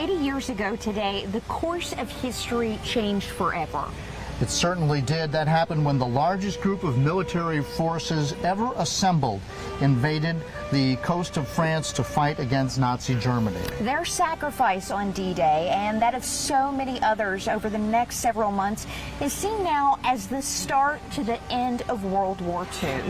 80 years ago today, the course of history changed forever. It certainly did. That happened when the largest group of military forces ever assembled invaded the coast of France to fight against Nazi Germany. Their sacrifice on D-Day and that of so many others over the next several months is seen now as the start to the end of World War II.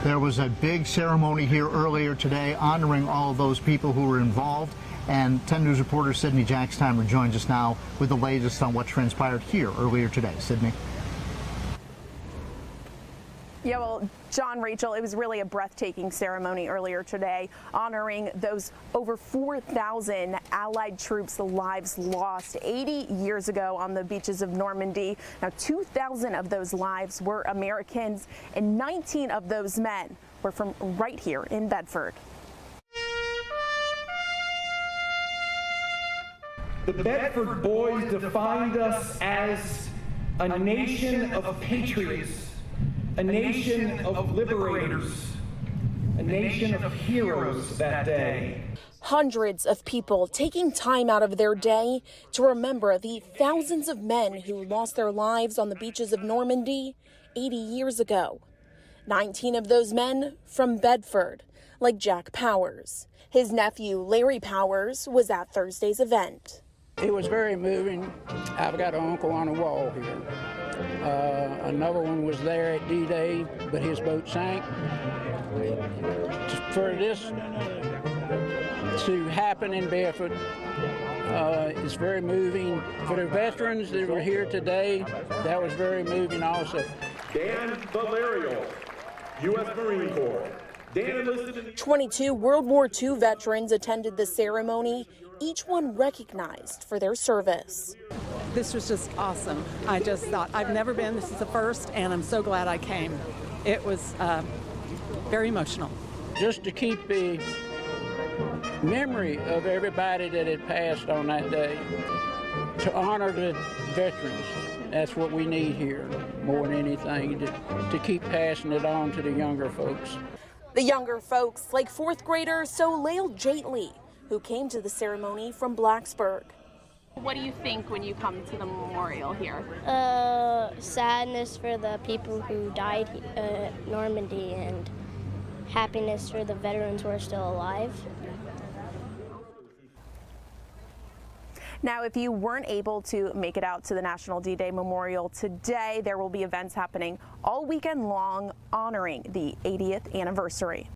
There was a big ceremony here earlier today honoring all of those people who were involved. And 10 News reporter Sydney Jackstimer joins us now with the latest on what transpired here earlier today. Sydney. Yeah, well, John, Rachel, it was really a breathtaking ceremony earlier today honoring those over 4,000 Allied troops' lives lost 80 years ago on the beaches of Normandy. Now, 2,000 of those lives were Americans, and 19 of those men were from right here in Bedford. The Bedford boys defined us as a nation of patriots, a nation of liberators, a nation of heroes that day. Hundreds of people taking time out of their day to remember the thousands of men who lost their lives on the beaches of Normandy 80 years ago. 19 of those men from Bedford, like Jack Powers. His nephew, Larry Powers, was at Thursday's event. It was very moving. I've got an uncle on a wall here. Another one was there at D-Day, but his boat sank. For this to happen in Bedford, it's very moving. For the veterans that were here today, that was very moving also. Dan Valerio, U.S. Marine Corps. Dan enlisted in 22 World War II veterans attended the ceremony, each one recognized for their service. This was just awesome. I just thought, I've never been, this is the first, and I'm so glad I came. It was very emotional. Just to keep the memory of everybody that had passed on that day, to honor the veterans. That's what we need here more than anything, to keep passing it on to the younger folks. The younger folks, like fourth grader Soleil Jaitley, who came to the ceremony from Blacksburg. What do you think when you come to the memorial here? Sadness for the people who died at Normandy and happiness for the veterans who are still alive. Now, if you weren't able to make it out to the National D-Day Memorial today, there will be events happening all weekend long honoring the 80th anniversary.